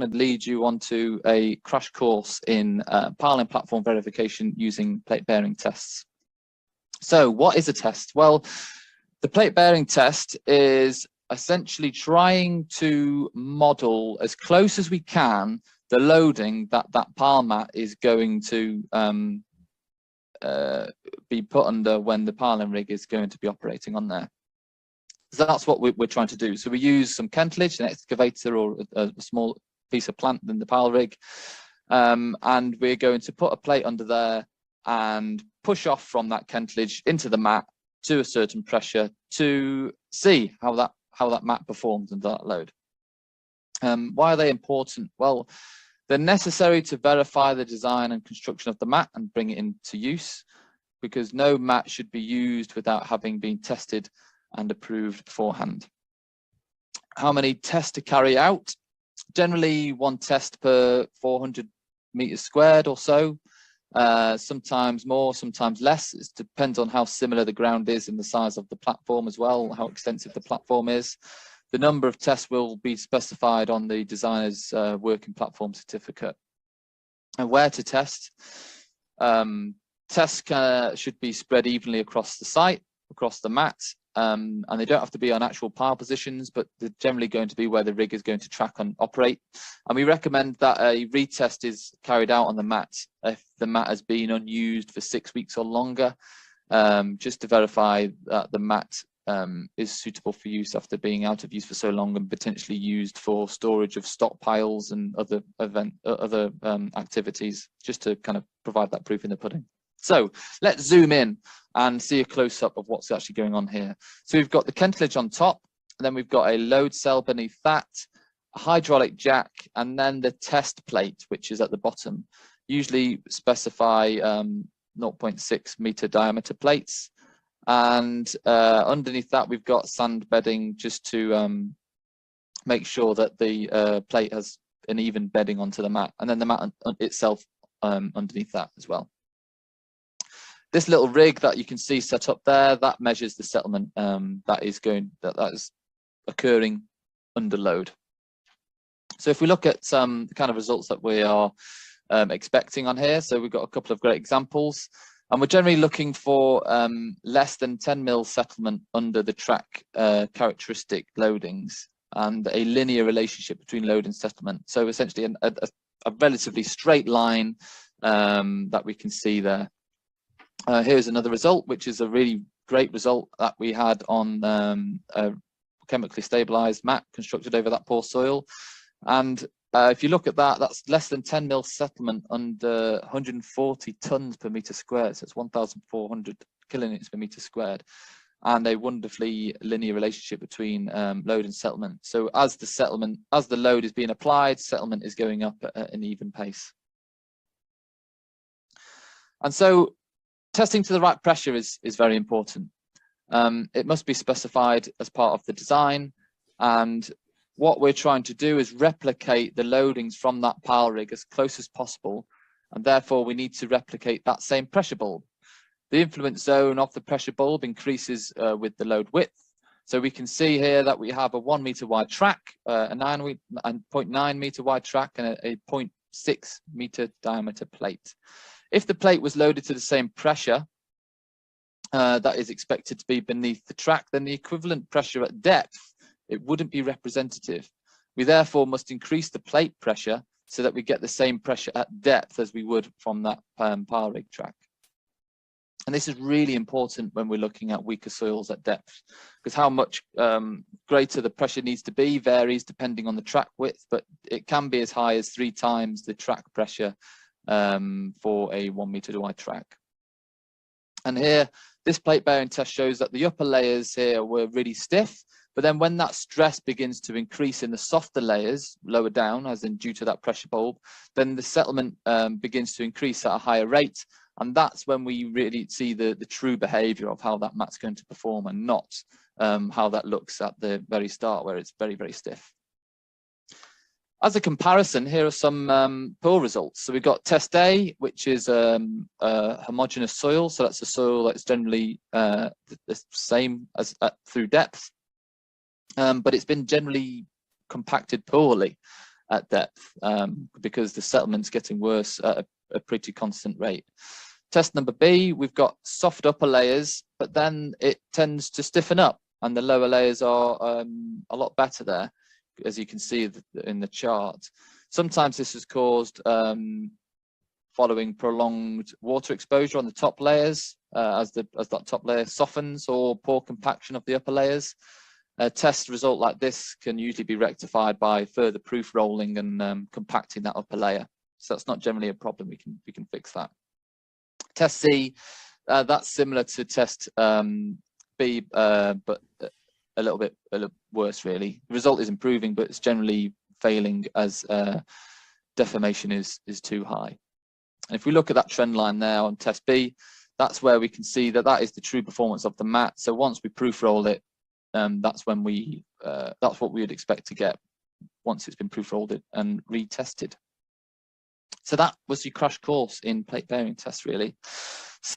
to lead you onto a crash course in piling platform verification using plate bearing tests. So what is a test? Well, the plate bearing test is essentially trying to model as close as we can the loading that that pile mat is going to be put under when the piling rig is going to be operating on there. So that's what we're trying to do. So we use some kentilage, an excavator or a small piece of plant in the pile rig, and we're going to put a plate under there and push off from that kentilage into the mat to a certain pressure to see how that mat performs under that load. Why are they important? Well, they're necessary to verify the design and construction of the mat and bring it into use, because no mat should be used without having been tested and approved beforehand. How many tests to carry out? Generally one test per 400 meters squared or so. Sometimes more, sometimes less. It depends on how similar the ground is and the size of the platform as well, how extensive the platform is. The number of tests will be specified on the designer's working platform certificate. And where to test? Tests should be spread evenly across the site, across the mat, and they don't have to be on actual pile positions, but they're generally going to be where the rig is going to track and operate. And we recommend that a retest is carried out on the mat if the mat has been unused for 6 weeks or longer, just to verify that the mat is suitable for use after being out of use for so long and potentially used for storage of stockpiles and other activities, just to kind of provide that proof in the pudding. So let's zoom in and see a close-up of what's actually going on here. So we've got the kentilage on top, and then we've got a load cell beneath that, a hydraulic jack, and then the test plate, which is at the bottom. Usually specify 0.6 meter diameter plates. And underneath that, we've got sand bedding just to make sure that the plate has an even bedding onto the mat, and then the mat itself underneath that as well. This little rig that you can see set up there, that measures the settlement that is occurring under load. So if we look at the kind of results that we are expecting on here, so we've got a couple of great examples, and we're generally looking for less than 10 mil settlement under the track characteristic loadings, and a linear relationship between load and settlement. So essentially a relatively straight line that we can see there. Here's another result, which is a really great result that we had on a chemically stabilized mat constructed over that poor soil. And if you look at that, that's less than 10 mil settlement under 140 tons per meter squared. So it's 1,400 kilonewtons per meter squared, and a wonderfully linear relationship between load and settlement. So as the load is being applied, settlement is going up at an even pace. And so testing to the right pressure is very important. It must be specified as part of the design, and what we're trying to do is replicate the loadings from that pile rig as close as possible, and therefore we need to replicate that same pressure bulb. The influence zone of the pressure bulb increases with the load width. So we can see here that we have a 1 meter wide track, a 0.9 meter wide track, and a 0.6 meter diameter plate. If the plate was loaded to the same pressure that is expected to be beneath the track, then the equivalent pressure at depth, it wouldn't be representative. We therefore must increase the plate pressure so that we get the same pressure at depth as we would from that pile rig track. And this is really important when we're looking at weaker soils at depth, because how much greater the pressure needs to be varies depending on the track width, but it can be as high as 3 times the track pressure for a 1 meter wide track. And here, this plate bearing test shows that the upper layers here were really stiff, but then when that stress begins to increase in the softer layers, lower down, as in due to that pressure bulb, then the settlement begins to increase at a higher rate. And that's when we really see the true behavior of how that mat's going to perform, and not how that looks at the very start, where it's very, very stiff. As a comparison, here are some poor results. So we've got test A, which is a homogeneous soil. So that's a soil that's generally the same as through depth, but it's been generally compacted poorly. at depth, because the settlement's getting worse at a pretty constant rate. Test number B, we've got soft upper layers, but then it tends to stiffen up, and the lower layers are a lot better there, as you can see in the chart. Sometimes this is caused following prolonged water exposure on the top layers, as that top layer softens, or poor compaction of the upper layers. A test result like this can usually be rectified by further proof rolling and compacting that upper layer. So that's not generally a problem. We can fix that. Test C, that's similar to test B, but a little bit worse really. The result is improving, but it's generally failing as deformation is too high. And if we look at that trend line there on test B, that's where we can see that is the true performance of the mat. So once we proof roll it, that's when that's what we would expect to get once it's been proof rolled and retested. So that was your crash course in plate bearing tests, really.